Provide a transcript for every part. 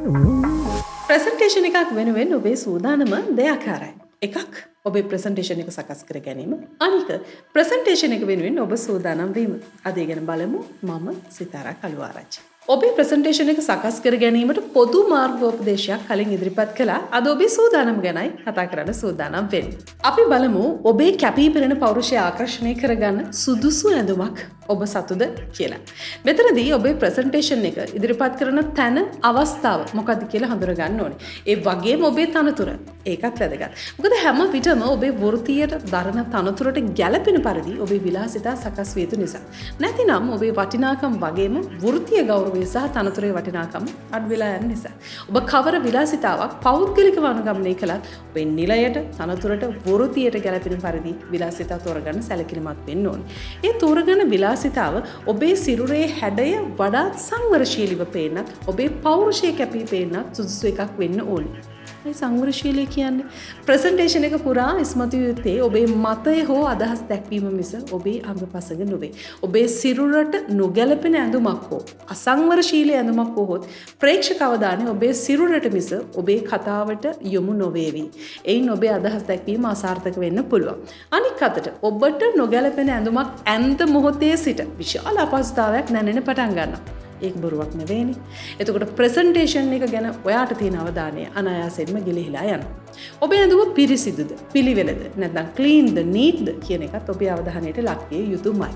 Presentation එකක් වෙනුවෙන් ඔබේ සූදානම දෙයාකාරයි. එකක් ඔබේ ප්‍රසන්ටේෂන් එක සකස් කර ගැනීම. අනික ප්‍රසන්ටේෂන් එක වෙනුවෙන් ඔබ සූදානම් වීම. අද ඒ ගැන බලමු. මම සිතාරා කළුආරච්චි. ඔබේ ප්‍රසන්ටේෂන් එක සකස් කර ගැනීමට පොදු මාර්ගෝපදේශයක් කලින් ඉදිරිපත් කළා. අද ඔබේ සූදානම් ගැනයි කතා කරන්න සූදානම් වෙන්නේ. අපි බලමු ඔබේ කැපී පෙනෙන පෞරුෂය ආකර්ෂණය කරගන්න සුදුසු ඇඳුමක් ඔබ සතුද කියලා. මෙතනදී ඔබේ ප්‍රසන්ටේෂන් එක ඉදිරිපත් කරන තැන අවස්ථාව මොකක්ද කියලා හඳුනගන්න ඕනේ. ඒ වගේම ඔබේ තනතුර ඒකත් වැදගත්. මොකද හැම විටම ඔබේ වෘත්තියට දරන තනතුරට ගැළපෙන පරිදි ඔබේ විලාසිතා සකස් විය යුතු නිසා. නැතිනම් ඔබේ වටිනාකම් වගේම වෘත්තීය ගෞරවය සහ තනතුරේ වටිනාකම අඩු වෙලා යන නිසා. ඔබ කවර විලාසිතාවක් පෞද්ගලිකව අනුගමනය කළත් ඔබේ නිලයට තනතුරට වෘත්තියට ගැළපෙන පරිදි විලාසිතා තෝරගන්න සැලකිලිමත් වෙන්න ඕනේ. ඒ තෝරගන්න විලාසිතාව ඔබේ සිරුරේ හැඩය වඩාත් සංවරශීලීව පේන්නත් ඔබේ පෞරුෂය කැපී පේන්නත් සුදුසු එකක් වෙන්න ඕනේ. මේ සංවරශීලී කියන්නේ ප්‍රසන්ටේෂන් එක පුරා ඉස්මතු යුත්තේ ඔබේ මතය හෝ අදහස් දැක්වීම මිස ඔබේ අංගපසඟ නොවේ. ඔබේ සිරුරට නොගැලපෙන ඇඳුමක් හෝ අසංවරශීලී ඇඳුමක් හොත් ප්‍රේක්ෂක අවධානය ඔබේ සිරුරට මිස ඔබේ කතාවට යොමු නොවේවි. එයින් ඔබේ අදහස් දැක්වීම අසාර්ථක වෙන්න පුළුවන්. අනික් අතට ඔබට නොගැලපෙන ඇඳුමක් ඇන්ද මොහොතේ සිට විශාල අපහසුතාවයක් නැනෙන පටන් ගන්නවා. ඒක බොරුවක් නෙවෙයිනේ. එතකොට ප්‍රසන්ටේෂන් එක ගැන ඔයාට තියෙන අවධානය අනායාසයෙන්ම ගිලිහිලා යනවා. ඔබේ ඇඳුම පිරිසිදුද, පිළිවෙලද, නැත්නම් ක්ලීන්ද, නීට්ද කියන එකත් ඔබේ අවධානයට ලක් විය යුතුමයි.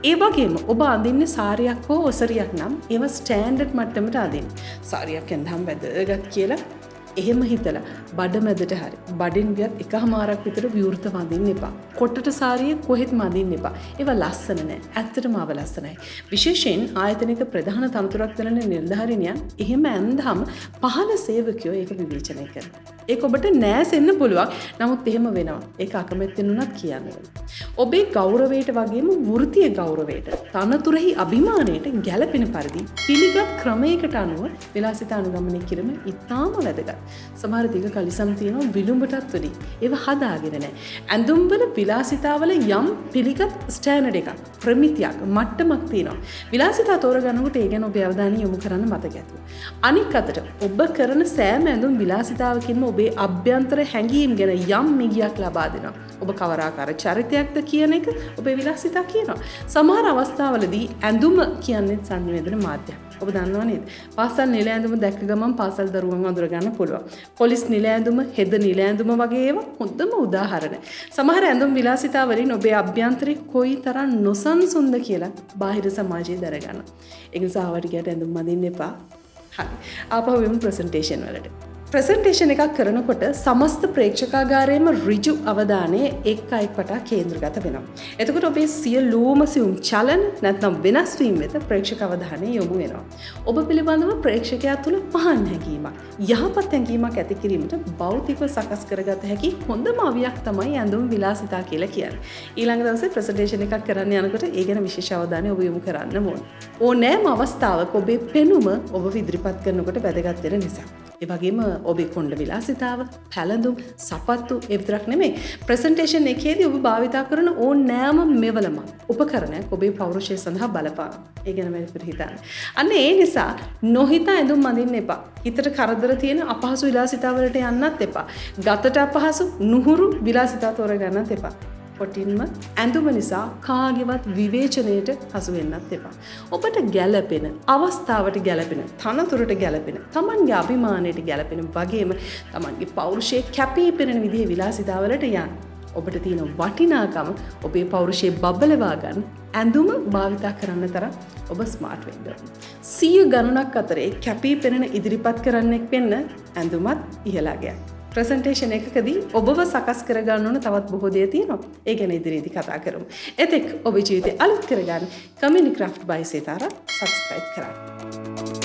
ඒ වගේම ඔබ අඳින්නේ සාරියක් හෝ ඔසරියක් නම් ඒවා ස්ටෑන්ඩඩ් මට්ටමට අඳින්න. සාරියක් ඇඳහම වැදගත් කියලා එහෙම හිතලා බඩමැදට හරි බඩින් වියත් එකමාරක් විතර විවෘතව අඳින්න එපා. කොටට සාරිය කොහෙත්ම අඳින්න එපා. ඒවා ලස්සන නෑ. ඇත්තටම ආව ලස්සනයි. විශේෂයෙන් ආයතනික ප්‍රධාන තනතුරක් දෙන නිලධාරිනියන් එහෙම ඇඳහම පහළ සේවකයෝ ඒක විවේචනය කරනවා. ඒක ඔබට නෑසෙන්න පුළුවන්. නමුත් එහෙම වෙනවා. ඒක අකමැත්තෙන් උනත් කියන්න ඕනේ. ඔබේ ගෞරවයට වගේම වෘත්තීය ගෞරවයට, තනතුරෙහි අභිමානයට ගැළපෙන පරිදි පිළිගත් ක්‍රමයකට අනුව විලාසිතා අනුගමනය කිරීම ඉතාම වැදගත්. සමහර දිග කලිසම් තියෙනවා විලුඹටත් වැඩි. ඒව හදාගෙන නැහැ. ඇඳුම්වල විලාසිතාවල යම් පිළිගත් ස්ටෑන්ඩඩ් එකක්, ප්‍රමිතියක්, මට්ටමක් තියෙනවා. විලාසිතා තෝරගන්නකොට ඒ ගැන ඔබේ අවධානය යොමු කරන්න මතක ඇතුව. අනික් අතට ඔබ කරන සෑම ඇඳුම් විලාසිතාවකින්ම ඔබේ අභ්‍යන්තර හැඟීම් ගැන යම් මිගියක් ලබා දෙනවා. ඔබ කවරාකාර චරිතයක්ද කියන එක ඔබේ විලාසිතා කියනවා. සමහර අවස්ථාවලදී ඇඳුම කියන්නේ සංවේදන මාධ්‍යයක්. ඔබ දන්නව නේද? පාසල් නිල ඇඳුම දැක්ක ගමන් පාසල් දරුවන් අඳුර ගන්න පුළුවන්. පොලිස් නිල ඇඳුම, හෙද නිල ඇඳුම වගේ ඒවා හොඳම උදාහරණ. සමහර ඇඳුම් විලාසිතා වලින් ඔබේ අභ්‍යන්තරේ කොයිතරම් නොසන්සුන්ද කියලා බාහිර සමාජයේ දරගන්න. ඒ නිසා ආවට ගියට ඇඳුම් අඳින්න එපා. හරි. ආපහු වෙමු ප්‍රසන්ටේෂන් වලට. ප්‍රසන්ටේෂන් එකක් කරනකොට සමස්ත ප්‍රේක්ෂකාගාරයේම ඍජු අවධානය එක් අයෙක් වටා කේන්ද්‍රගත වෙනවා. එතකොට ඔබේ සියලුම සියුම් චලන නැත්නම් වෙනස් වීම වෙත ප්‍රේක්ෂක අවධානය යොමු වෙනවා. ඔබ පිළිබඳව ප්‍රේක්ෂකයා තුළ පහන් හැඟීමක්, යහපත් හැඟීමක් ඇති කිරීමට භෞතිකව සකස් කරගත හැකි හොඳම අවියක් තමයි ඇඳුම් විලාසිතා කියලා කියන්නේ. ඊළඟ දවසේ ප්‍රසන්ටේෂන් එකක් කරන්න යනකොට ඒ ගැන විශේෂ අවධානය ඔබ යොමු කරන්න ඕන. ඕනෑම අවස්ථාවක ඔබේ පෙනුම ඔබ ඉදිරිපත් කරනකොට වැදගත් වෙන නිසා. ඒ වගේම ඔබේ කොණ්ඩ විලාසිතාව, පැළඳුම්, සපත්තු ඒ විතරක් නෙමෙයි. ප්‍රසන්ටේෂන් එකේදී ඔබ භාවිතා කරන ඕනෑම මෙවලම උපකරණයක් ඔබේ පෞරුෂය සඳහා බලපානවා. ඒ ගැන වැඩිපුර හිතන්න. අන්න ඒ නිසා නොහිතා ඇඳුම් අඳින්න එපා. හිතට කරදර තියෙන අපහසු විලාසිතාවලට යන්නත් එපා. ගතට අපහසු නුහුරු විලාසිතා තෝරගන්නත් එපා. කොටින්ම ඇඳුම නිසා කාගේවත් විවේචනයට හසු වෙන්නත් එපා. ඔබට ගැළපෙන, අවස්ථාවට ගැළපෙන, තනතුරට ගැළපෙන, තමන්ගේ අභිමානයට ගැළපෙන වගේම තමන්ගේ පෞරුෂය කැපී පෙනෙන විදිහේ විලාසිතාවලට යන්න. ඔබට තියෙන වටිනාකම ඔබේ පෞරුෂය බබලවා ගන්න ඇඳුම භාවිතා කරන්න තරම් ඔබ ස්මාර්ට් වෙන්න ඕනේ. 100 ගණනක් අතරේ කැපී පෙනෙන ඉදිරිපත් කරන්නෙක් වෙන්න ඇඳුමත් ඉහළගයක්. ප්‍රසන්ටේෂන් එකකදී ඔබව සකස් කරගන්න ඕන තවත් බොහෝ දේ තියෙනවා. ඒ ගැන ඉදිරියේදී කතා කරමු. එතෙක් ඔබේ ජීවිතය අලුත් කරගන්න කමිනි ක්‍රාෆ්ට් බයි සිතාරා සබ්ස්ක්‍රයිබ් කරන්න.